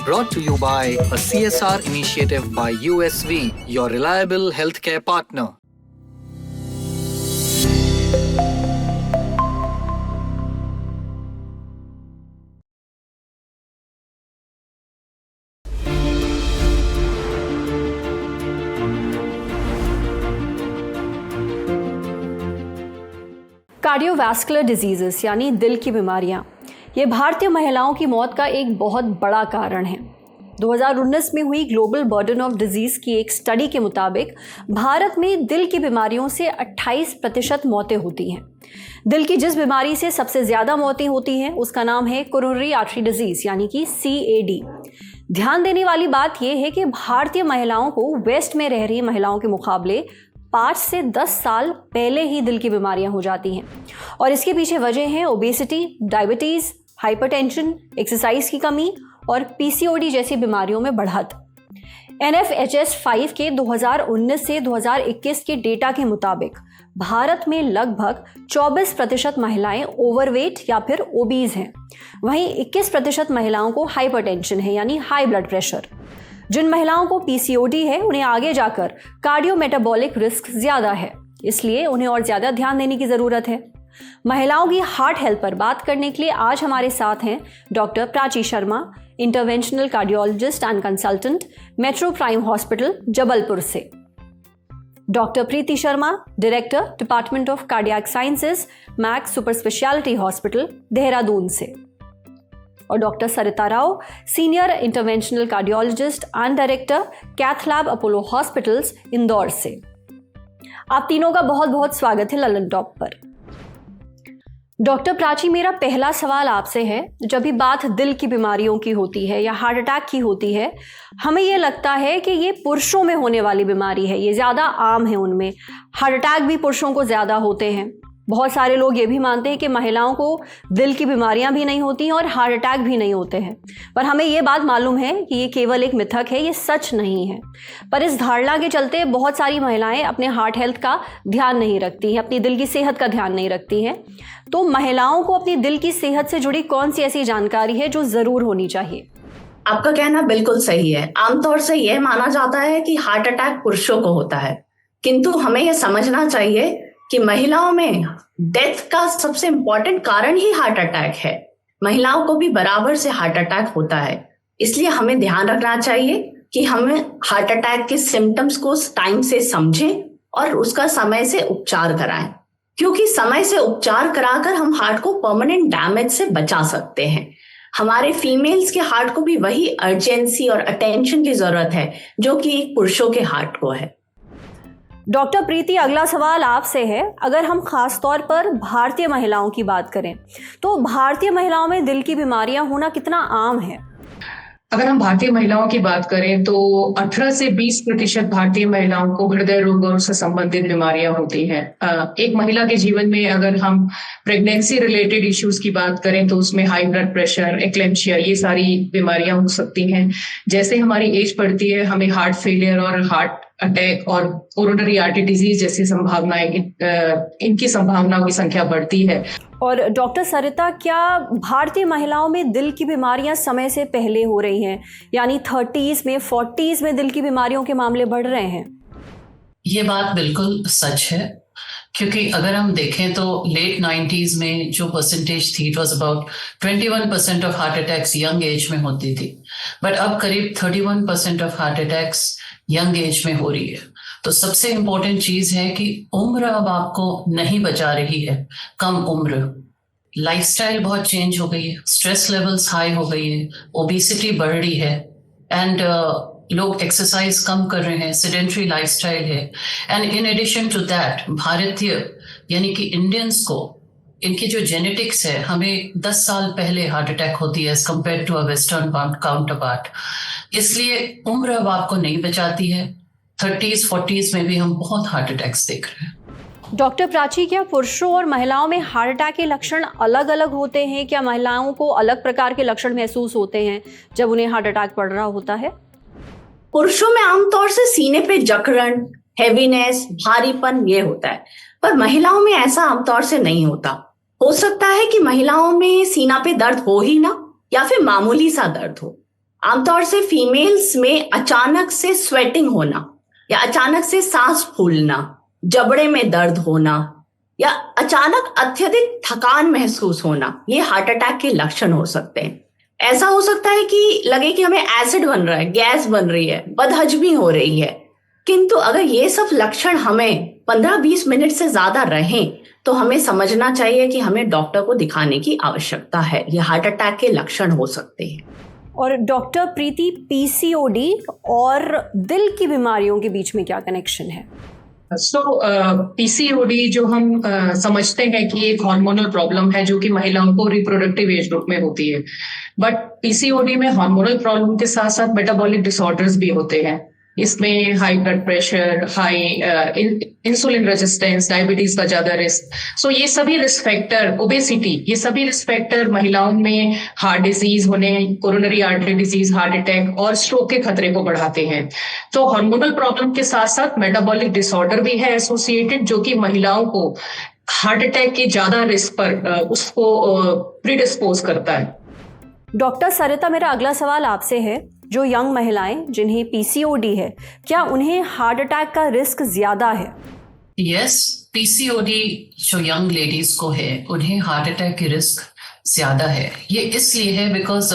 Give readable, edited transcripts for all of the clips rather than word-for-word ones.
Brought to you by a CSR initiative by USV, your reliable healthcare partner. Cardiovascular diseases यानी दिल की बीमारियां, ये भारतीय महिलाओं की मौत का एक बहुत बड़ा कारण है। 2019 में हुई ग्लोबल बर्डन ऑफ डिजीज की एक स्टडी के मुताबिक भारत में दिल की बीमारियों से 28% मौतें होती हैं। दिल की जिस बीमारी से सबसे ज़्यादा मौतें होती हैं उसका नाम है कोरोनरी आर्टरी डिजीज यानी कि CAD। ध्यान देने वाली बात यह है कि भारतीय महिलाओं को वेस्ट में रह रही महिलाओं के मुकाबले 5 से 10 साल पहले ही दिल की बीमारियां हो जाती हैं और इसके पीछे वजह है ओबेसिटी, डायबिटीज़, हाइपरटेंशन, एक्सरसाइज की कमी और PCOD जैसी बीमारियों में बढ़त। NFHS 5 के 2019 से 2021 के डेटा के मुताबिक भारत में लगभग 24% महिलाएं ओवरवेट या फिर ओबीज हैं। वहीं 21% महिलाओं को हाइपरटेंशन है यानी हाई ब्लड प्रेशर। जिन महिलाओं को PCOD है उन्हें आगे जाकर कार्डियोमेटाबॉलिक रिस्क ज़्यादा है, इसलिए उन्हें और ज़्यादा ध्यान देने की ज़रूरत है। महिलाओं की हार्ट हेल्थ पर बात करने के लिए आज हमारे साथ हैं doctor Prachi Sharma, interventional cardiologist and consultant, Metro Prime Hospital Jabalpur से, doctor Preeti Sharma, director department of cardiac sciences, Max Super Speciality Hospital Dehradun से, और doctor Sarita Rao, senior interventional cardiologist and director, cath lab Apollo hospitals Indore से। आप तीनों का बहुत बहुत स्वागत है ललन टॉप पर। डॉक्टर प्राची, मेरा पहला सवाल आपसे है, जब भी बात दिल की बीमारियों की होती है या हार्ट अटैक की होती है, हमें ये लगता है कि ये पुरुषों में होने वाली बीमारी है, ये ज़्यादा आम है, उनमें हार्ट अटैक भी पुरुषों को ज़्यादा होते हैं। बहुत सारे लोग ये भी मानते हैं कि महिलाओं को दिल की बीमारियां भी नहीं होती और हार्ट अटैक भी नहीं होते हैं, पर हमें ये बात मालूम है कि ये केवल एक मिथक है, ये सच नहीं है। पर इस धारणा के चलते बहुत सारी महिलाएं अपने हार्ट हेल्थ का ध्यान नहीं रखती हैं, अपनी दिल की सेहत का ध्यान नहीं रखती हैं। तो महिलाओं को अपनी दिल की सेहत से जुड़ी कौन सी ऐसी जानकारी है जो ज़रूर होनी चाहिए? आपका कहना बिल्कुल सही है। आमतौर से यह माना जाता है कि हार्ट अटैक पुरुषों को होता है, किंतु हमें यह समझना चाहिए कि महिलाओं में डेथ का सबसे इंपॉर्टेंट कारण ही हार्ट अटैक है। महिलाओं को भी बराबर से हार्ट अटैक होता है, इसलिए हमें ध्यान रखना चाहिए कि हमें हार्ट अटैक के सिम्टम्स को टाइम से समझें और उसका समय से उपचार कराएं, क्योंकि समय से उपचार कराकर हम हार्ट को परमानेंट डैमेज से बचा सकते हैं। हमारे फीमेल्स के हार्ट को भी वही अर्जेंसी और अटेंशन की जरूरत है जो कि पुरुषों के हार्ट को है। डॉक्टर प्रीति, अगला सवाल आपसे है। अगर हम खास तौर पर भारतीय महिलाओं की बात करें तो भारतीय महिलाओं में दिल की बीमारियां होना कितना आम है? अगर हम भारतीय महिलाओं की बात करें तो 18 से 20% भारतीय महिलाओं को हृदय रोग और उससे संबंधित बीमारियां होती हैं। एक महिला के जीवन में अगर हम प्रेगनेंसी रिलेटेड इश्यूज की बात करें तो उसमें हाई ब्लड प्रेशर, एक्लेम्पशिया, ये सारी बीमारियां हो सकती हैं। जैसे हमारी एज बढ़ती है, हमें हार्ट फेलियर और हार्ट अटैक और कोरोनरी आर्टरी डिजीज जैसी संभावनाएं, इनकी संभावनाओं की संख्या बढ़ती है। और डॉक्टर सरिता, क्या भारतीय महिलाओं में दिल की बीमारियां समय से पहले हो रही हैं, यानी 30s में 40s में दिल की बीमारियों के मामले बढ़ रहे हैं? ये बात बिल्कुल सच है, क्योंकि अगर हम देखें तो लेट 90s में जो परसेंटेज थी, it was about 21% of heart attacks young age में होती थी, बट अब करीब 31% of heart attacks young age में हो रही है। तो सबसे इम्पोर्टेंट चीज है कि उम्र अब आपको नहीं बचा रही है। कम उम्र, लाइफस्टाइल बहुत चेंज हो गई है, स्ट्रेस लेवल्स हाई हो गई है, ओबेसिटी बढ़ रही है, एंड लोग एक्सरसाइज कम कर रहे हैं, सेडेंटरी लाइफस्टाइल है। And in addition to that, भारतीय यानी कि इंडियंस को इनकी जो जेनेटिक्स है, हमें 10 साल पहले हार्ट अटैक होती है as compare to a western counterpart. इसलिए उम्र अब आपको नहीं बचाती है। 30s 40s में भी हम बहुत हार्ट अटैक्स देख रहे हैं। डॉक्टर प्राची, क्या पुरुषों और महिलाओं में हार्ट अटैक के लक्षण अलग अलग होते हैं? क्या महिलाओं को अलग प्रकार के लक्षण महसूस होते हैं जब उन्हें हार्ट अटैक पड़ रहा होता है? पुरुषों में आमतौर से सीने पे जकड़न, हेवीनेस, भारीपन ये होता है, पर महिलाओं में ऐसा आमतौर से नहीं होता। हो सकता है कि महिलाओं में सीना पे दर्द हो ही ना, या फिर मामूली सा दर्द हो। आमतौर से फीमेल्स में अचानक से स्वेटिंग होना या अचानक से सांस फूलना, जबड़े में दर्द होना या अचानक अत्यधिक थकान महसूस होना, ये हार्ट अटैक के लक्षण हो सकते हैं। ऐसा हो सकता है कि लगे कि हमें एसिड बन रहा है, गैस बन रही है, बदहजमी हो रही है। किंतु अगर ये सब लक्षण हमें 15-20 मिनट से ज्यादा रहें तो हमें समझना चाहिए कि हमें डॉक्टर को दिखाने की आवश्यकता है। ये हार्ट अटैक के लक्षण हो सकते हैं। और डॉक्टर प्रीति, पीसीओडी और दिल की बीमारियों के बीच में क्या कनेक्शन है? पीसीओडी जो हम समझते हैं कि एक हार्मोनल प्रॉब्लम है जो कि महिलाओं को रिप्रोडक्टिव एज ग्रुप में होती है, बट पीसीओडी में हार्मोनल प्रॉब्लम के साथ साथ मेटाबॉलिक डिसऑर्डर्स भी होते हैं। इसमें high blood pressure, high insulin resistance, diabetes का ज्यादा रिस्क, सो ये सभी रिस्क फैक्टर, ओबेसिटी, ये सभी रिस्क फैक्टर महिलाओं में हार्ट डिजीज होने, coronary artery disease, heart attack और स्ट्रोक के खतरे को बढ़ाते हैं। तो हार्मोनल प्रॉब्लम के साथ साथ मेटाबॉलिक डिसऑर्डर भी है एसोसिएटेड, जो कि महिलाओं को हार्ट अटैक के ज्यादा रिस्क पर उसको प्रीडिस्पोज करता है। डॉक्टर सरिता, मेरा अगला सवाल आपसे है, जो यंग महिलाएं जिन्हें पीसीओडी है, क्या उन्हें हार्ट अटैक का रिस्क ज्यादा है? यस, पीसीओडी जो यंग लेडीज को है उन्हें हार्ट अटैक की रिस्क ज्यादा है। ये इसलिए है बिकॉज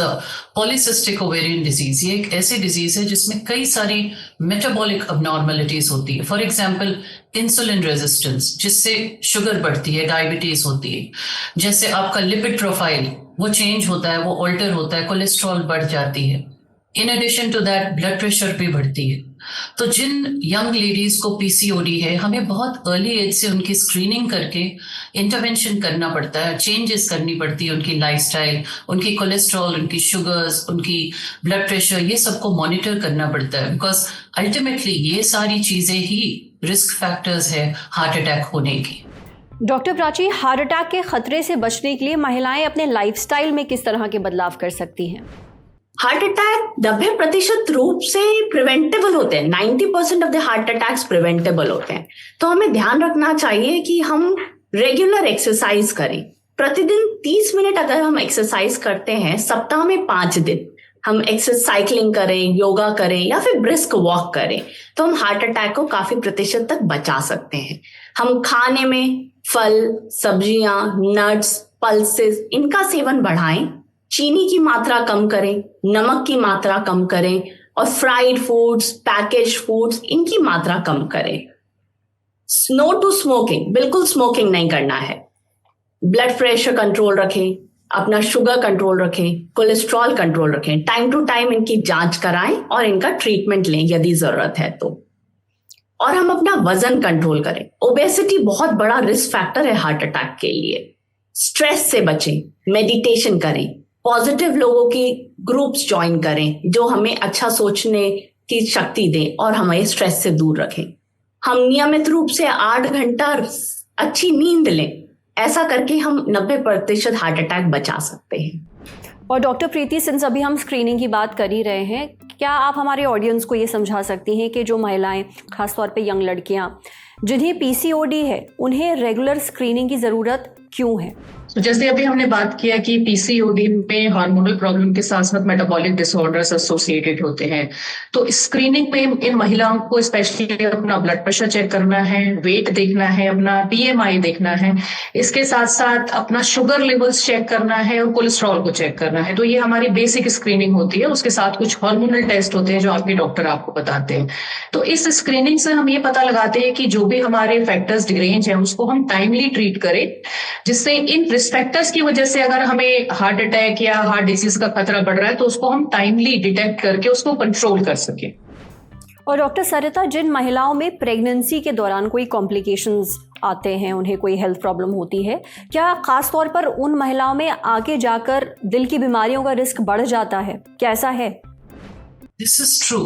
पॉलीसिस्टिक ओवेरियन डिजीज ये एक ऐसी डिजीज है जिसमें कई सारी मेटाबॉलिक अबनॉर्मलिटीज होती है। फॉर एग्जांपल इंसुलिन रेजिस्टेंस, जिससे शुगर बढ़ती है, डायबिटीज होती है। जैसे आपका लिपिड प्रोफाइल वो चेंज होता है, वो ऑल्टर होता है, कोलेस्ट्रॉल बढ़ जाती है। In addition to that blood pressure भी बढ़ती है। तो जिन यंग लेडीज को पीसीओडी है, हमें बहुत अर्ली एज से उनकी स्क्रीनिंग करके इंटरवेंशन करना पड़ता है, चेंजेस करनी पड़ती है उनकी लाइफस्टाइल, उनकी कोलेस्ट्रॉल, उनकी शुगर्स, उनकी ब्लड प्रेशर, ये सबको मॉनिटर करना पड़ता है। बिकॉज अल्टीमेटली ये सारी चीजें ही रिस्क फैक्टर्स है हार्ट अटैक होने की। डॉक्टर प्राची, हार्ट अटैक के खतरे से बचने के लिए महिलाएं अपने लाइफस्टाइल में किस तरह के बदलाव कर सकती हैं? हार्ट अटैक 90% रूप से प्रिवेंटेबल होते हैं। 90% of the heart attacks preventable होते हैं। तो हमें ध्यान रखना चाहिए कि हम रेगुलर एक्सरसाइज करें। प्रतिदिन 30 मिनट अगर हम एक्सरसाइज करते हैं, सप्ताह में 5 दिन हम साइकिलिंग करें, योगा करें या फिर ब्रिस्क वॉक करें, तो हम हार्ट अटैक को काफी प्रतिशत तक बचा सकते हैं। हम खाने में फल, सब्जियां, नट्स, पल्सेस, इनका सेवन बढ़ाएं, चीनी की मात्रा कम करें, नमक की मात्रा कम करें और फ्राइड फूड्स, पैकेज फूड्स, इनकी मात्रा कम करें। नो टू स्मोकिंग, बिल्कुल स्मोकिंग नहीं करना है। ब्लड प्रेशर कंट्रोल रखें, अपना शुगर कंट्रोल रखें, कोलेस्ट्रॉल कंट्रोल रखें। टाइम टू टाइम इनकी जांच कराएं और इनका ट्रीटमेंट लें यदि जरूरत है तो। और हम अपना वजन कंट्रोल करें। ओबेसिटी बहुत बड़ा रिस्क फैक्टर है हार्ट अटैक के लिए। स्ट्रेस से बचें, मेडिटेशन करें, पॉजिटिव लोगों की ग्रुप्स ज्वाइन करें जो हमें अच्छा सोचने की शक्ति दें और हमें स्ट्रेस से दूर रखें। हम नियमित रूप से 8 घंटा अच्छी नींद लें। ऐसा करके हम 90% हार्ट अटैक बचा सकते हैं। और डॉक्टर प्रीति, सिंस अभी हम स्क्रीनिंग की बात कर ही रहे हैं, क्या आप हमारे ऑडियंस को ये समझा सकती हैं कि जो महिलाएं, खासतौर पे यंग लड़कियां जिन्हें पीसीओडी है, उन्हें रेगुलर स्क्रीनिंग की ज़रूरत क्यों है? तो जैसे अभी हमने बात किया कि पीसीओडी में हार्मोनल प्रॉब्लम के साथ साथ मेटाबॉलिक डिसऑर्डर्स एसोसिएटेड होते हैं, तो स्क्रीनिंग में इन महिलाओं को स्पेशली अपना ब्लड प्रेशर चेक करना है, वेट देखना है, अपना बीएमआई देखना है, इसके साथ साथ अपना शुगर लेवल्स चेक करना है और कोलेस्ट्रॉल को चेक करना है। तो ये हमारी बेसिक स्क्रीनिंग होती है। उसके साथ कुछ हार्मोनल टेस्ट होते हैं जो आपके डॉक्टर आपको बताते हैं। तो इस स्क्रीनिंग से हम ये पता लगाते हैं कि जो भी हमारे फैक्टर्स डिरेंज हैं उसको हम टाइमली ट्रीट करें, जिससे इन रिस्क फैक्टर्स की वजह से अगर हमें हार्ट अटैक या हार्ट डिजीज का खतरा बढ़ रहा है तो उसको हम टाइमली डिटेक्ट करके उसको कंट्रोल कर सकें। और डॉक्टर सरिता, जिन महिलाओं में प्रेगनेंसी के दौरान कोई कॉम्प्लिकेशंस आते हैं, उन्हें कोई हेल्थ प्रॉब्लम होती है, क्या खास तौर पर उन महिलाओं में आगे जाकर दिल की बीमारियों का रिस्क बढ़ जाता है? क्या ऐसा है? This is true.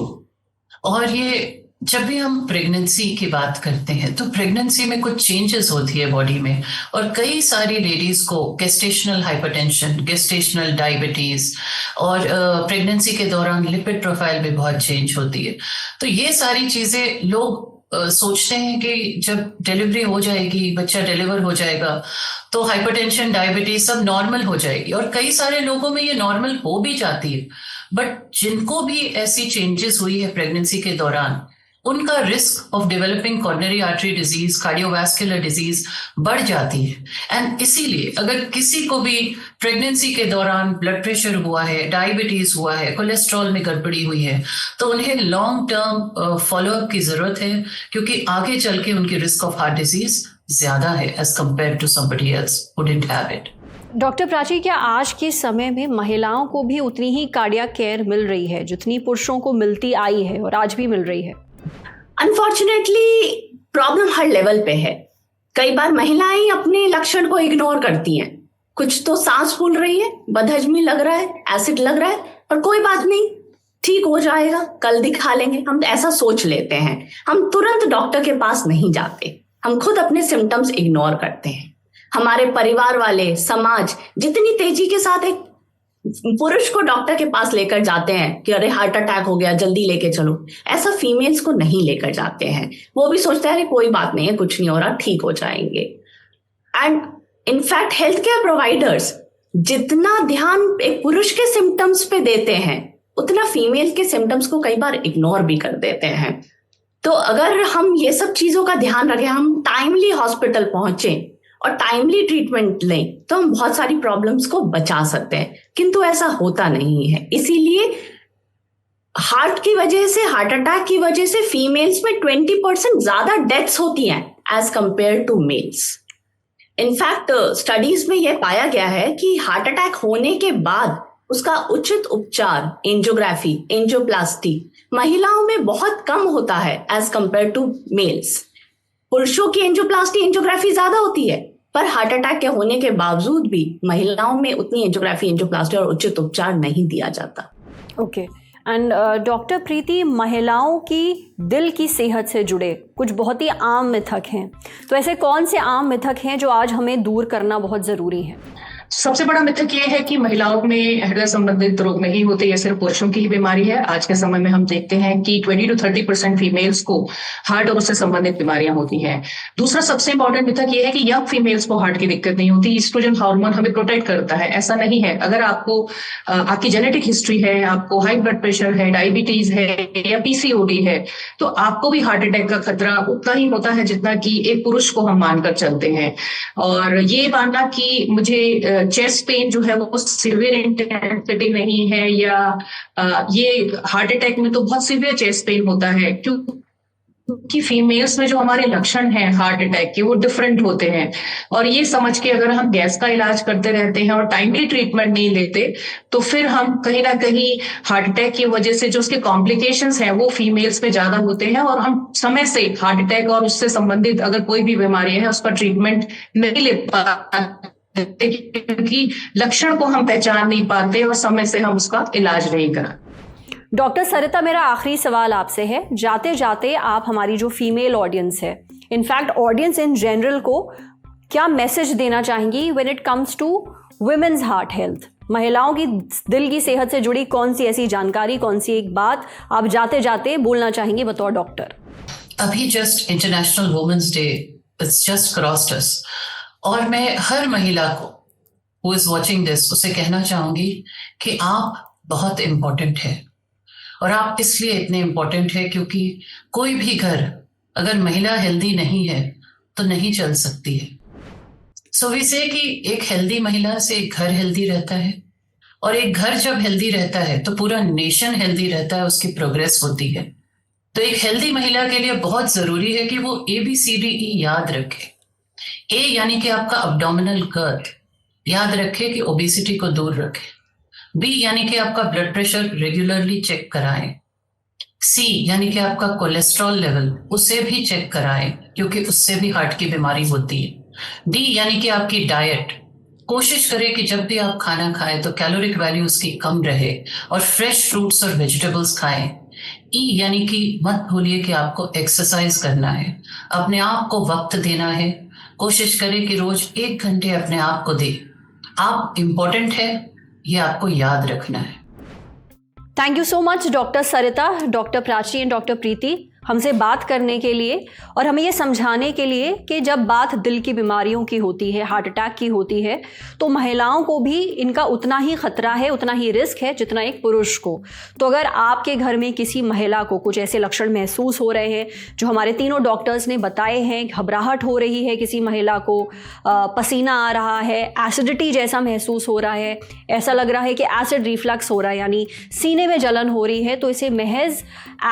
और ये जब भी हम प्रेगनेंसी की बात करते हैं तो प्रेगनेंसी में कुछ चेंजेस होती है बॉडी में, और कई सारी लेडीज को गेस्टेशनल हाइपरटेंशन, गेस्टेशनल डायबिटीज और प्रेगनेंसी के दौरान लिपिड प्रोफाइल भी बहुत चेंज होती है। तो ये सारी चीजें लोग सोचते हैं कि जब डिलीवरी हो जाएगी, बच्चा डिलीवर हो जाएगा तो हाइपरटेंशन, डायबिटीज सब नॉर्मल हो जाएगी, और कई सारे लोगों में ये नॉर्मल हो भी जाती है। बट जिनको भी ऐसी चेंजेस हुई है प्रेगनेंसी के दौरान, उनका risk of developing coronary artery disease, cardiovascular disease बढ़ जाती है। एंड इसीलिए अगर किसी को भी प्रेगनेंसी के दौरान ब्लड प्रेशर हुआ है, डायबिटीज हुआ है, कोलेस्ट्रॉल में गड़बड़ी हुई है, तो उन्हें लॉन्ग टर्म फॉलोअप की जरूरत है, क्योंकि आगे चल के उनकी रिस्क ऑफ हार्ट डिजीज ज्यादा है as compare to somebody else who didn't have it. Doctor Prachi, क्या आज के समय में महिलाओं को भी उतनी ही कार्डियक केयर मिल रही है जितनी पुरुषों को मिलती आई है और आज भी मिल रही है? अनफॉर्चुनेटली प्रॉब्लम हर लेवल पे है। कई बार महिलाएं अपने लक्षण को इग्नोर करती हैं। कुछ तो सांस फूल रही है, बदहजमी लग रहा है, एसिड लग रहा है, पर कोई बात नहीं, ठीक हो जाएगा, कल दिखा लेंगे, हम ऐसा सोच लेते हैं। हम तुरंत डॉक्टर के पास नहीं जाते, हम खुद अपने सिम्टम्स इग्नोर करते हैं। हमारे परिवार वाले, समाज जितनी तेजी के साथ एक पुरुष को डॉक्टर के पास लेकर जाते हैं कि अरे हार्ट अटैक हो गया, जल्दी लेके चलो, ऐसा फीमेल्स को नहीं लेकर जाते हैं। वो भी सोचते हैं कोई बात नहीं है, कुछ नहीं हो रहा, ठीक हो जाएंगे। And in fact health care providers जितना ध्यान एक पुरुष के सिम्टम्स पे देते हैं, उतना फीमेल के सिम्टम्स को कई बार इग्नोर भी कर देते हैं। तो अगर हम ये सब चीजों का ध्यान रखें, हम टाइमली हॉस्पिटल पहुंचे और टाइमली ट्रीटमेंट लें, तो हम बहुत सारी प्रॉब्लम्स को बचा सकते हैं। किंतु ऐसा होता नहीं है। इसीलिए हार्ट की वजह से, हार्ट अटैक की वजह से फीमेल्स में 20% ज्यादा डेथ्स होती हैं as compare to males. In fact studies में यह पाया गया है कि हार्ट अटैक होने के बाद उसका उचित उपचार, एंजियोग्राफी, एंजियोप्लास्टी महिलाओं में बहुत कम होता है एज कंपेयर टू मेल्स। पुरुषों की एंजियोप्लास्टी, एंजियोग्राफी ज्यादा होती है, पर हार्ट अटैक के होने के बावजूद भी महिलाओं में उतनी एंजियोग्राफी, एंजियोप्लास्टी और उचित उपचार नहीं दिया जाता। ओके। एंड डॉक्टर प्रीति, महिलाओं की दिल की सेहत से जुड़े कुछ बहुत ही आम मिथक हैं, तो ऐसे कौन से आम मिथक हैं जो आज हमें दूर करना बहुत ज़रूरी है? सबसे बड़ा मिथक ये है कि महिलाओं में हृदय संबंधित रोग नहीं होते, ये सिर्फ पुरुषों की ही बीमारी है। आज के समय में हम देखते हैं कि 20 to 30% फीमेल्स को हार्ट और उससे संबंधित बीमारियां होती हैं। दूसरा सबसे इंपॉर्टेंट मिथक ये है कि यंग फीमेल्स को हार्ट की दिक्कत नहीं होती, ईस्ट्रोजन हार्मोन हमें प्रोटेक्ट करता है। ऐसा नहीं है। अगर आपको आपकी जेनेटिक हिस्ट्री है, आपको हाई ब्लड प्रेशर है, डायबिटीज है या PCOD है, तो आपको भी हार्ट अटैक का खतरा उतना ही होता है जितना कि एक पुरुष को हम मानकर चलते हैं। और ये मानना कि मुझे चेस्ट पेन जो है वो सिवियर इंटेंसिटी नहीं है, या ये हार्ट अटैक में तो बहुत सिवियर चेस्ट पेन होता है, क्योंकि फीमेल्स में जो हमारे लक्षण हैं हार्ट अटैक के वो डिफरेंट होते हैं। और ये समझ के अगर हम गैस का इलाज करते रहते हैं और टाइमली ट्रीटमेंट नहीं लेते, तो फिर हम कहीं ना कहीं हार्ट अटैक की वजह से जो उसके कॉम्प्लिकेशंस हैं वो फीमेल्स में ज्यादा होते हैं, और हम समय से हार्ट अटैक और उससे संबंधित अगर कोई भी बीमारी है उसका ट्रीटमेंट नहीं ले पाते, क्योंकि लक्षण को हम पहचान नहीं पाते और समय से हम उसका इलाज नहीं कराते। डॉक्टर सरिता, मेरा आखिरी सवाल आपसे है, जाते जाते आप हमारी जो फीमेल ऑडियंस है, इनफैक्ट ऑडियंस इन जनरल को क्या मैसेज देना चाहेंगी when it comes to women's heart health? महिलाओं की दिल की सेहत से जुड़ी कौन सी ऐसी जानकारी, कौन सी एक बात आप जाते जाते बोलना चाहेंगी बतौर डॉक्टर? अभी just international women's day it's just crossed us, और मैं हर महिला को हु इज वॉचिंग दिस उसे कहना चाहूंगी कि आप बहुत इम्पोर्टेंट है। और आप इसलिए इतने इम्पोर्टेंट है क्योंकि कोई भी घर अगर महिला हेल्दी नहीं है तो नहीं चल सकती है। सो वी से कि एक हेल्दी महिला से एक घर हेल्दी रहता है, और एक घर जब हेल्दी रहता है तो पूरा नेशन हेल्दी रहता है, उसकी प्रोग्रेस होती है। तो एक हेल्दी महिला के लिए बहुत जरूरी है कि वो ABCDE याद रखे। ए यानी कि आपका अब्डोमिनल गर्थ याद रखे कि ओबेसिटी को दूर रखे। बी यानी कि आपका ब्लड प्रेशर रेगुलरली चेक कराएं। सी यानी कि आपका कोलेस्ट्रॉल लेवल उसे भी चेक कराएं, क्योंकि उससे भी हार्ट की बीमारी होती है। डी यानी कि आपकी डाइट, कोशिश करें कि जब भी आप खाना खाएं तो कैलोरिक वैल्यू उसकी कम रहे और फ्रेश फ्रूट्स और वेजिटेबल्स खाएं। ई यानी कि मत भूलिए कि आपको एक्सरसाइज करना है, अपने आप को वक्त देना है। कोशिश करें कि रोज 1 घंटे अपने आप को दे। आप इम्पोर्टेंट है, ये आपको याद रखना है। Thank you so much doctor Sarita, doctor Prachi and doctor Preeti. हमसे बात करने के लिए और हमें ये समझाने के लिए कि जब बात दिल की बीमारियों की होती है, हार्ट अटैक की होती है, तो महिलाओं को भी इनका उतना ही खतरा है, उतना ही रिस्क है जितना एक पुरुष को। तो अगर आपके घर में किसी महिला को कुछ ऐसे लक्षण महसूस हो रहे हैं जो हमारे तीनों डॉक्टर्स ने बताए हैं, घबराहट हो रही है, किसी महिला को पसीना आ रहा है, एसिडिटी जैसा महसूस हो रहा है, ऐसा लग रहा है कि एसिड रिफ्लक्स हो रहा है यानी सीने में जलन हो रही है, तो इसे महज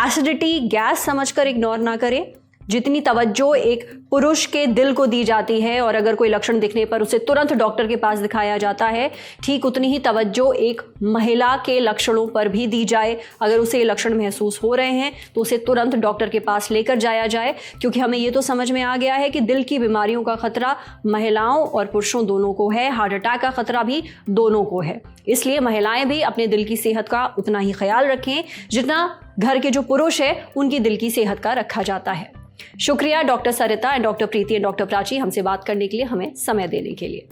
एसिडिटी, गैस समझकर इग्नोर ना करें। जितनी तवज्जो एक पुरुष के दिल को दी जाती है और अगर कोई लक्षण दिखने पर उसे तुरंत डॉक्टर के पास दिखाया जाता है, ठीक उतनी ही तवज्जो एक महिला के लक्षणों पर भी दी जाए। अगर उसे ये लक्षण महसूस हो रहे हैं तो उसे तुरंत डॉक्टर के पास लेकर जाया जाए, क्योंकि हमें ये तो समझ में आ गया है कि दिल की बीमारियों का खतरा महिलाओं और पुरुषों दोनों को है, हार्ट अटैक का खतरा भी दोनों को है। इसलिए महिलाएं भी अपने दिल की सेहत का उतना ही ख्याल रखें जितना घर के जो पुरुष है उनकी दिल की सेहत का रखा जाता है। शुक्रिया doctor Sarita and doctor Preeti and doctor Prachi हमसे बात करने के लिए, हमें समय देने के लिए।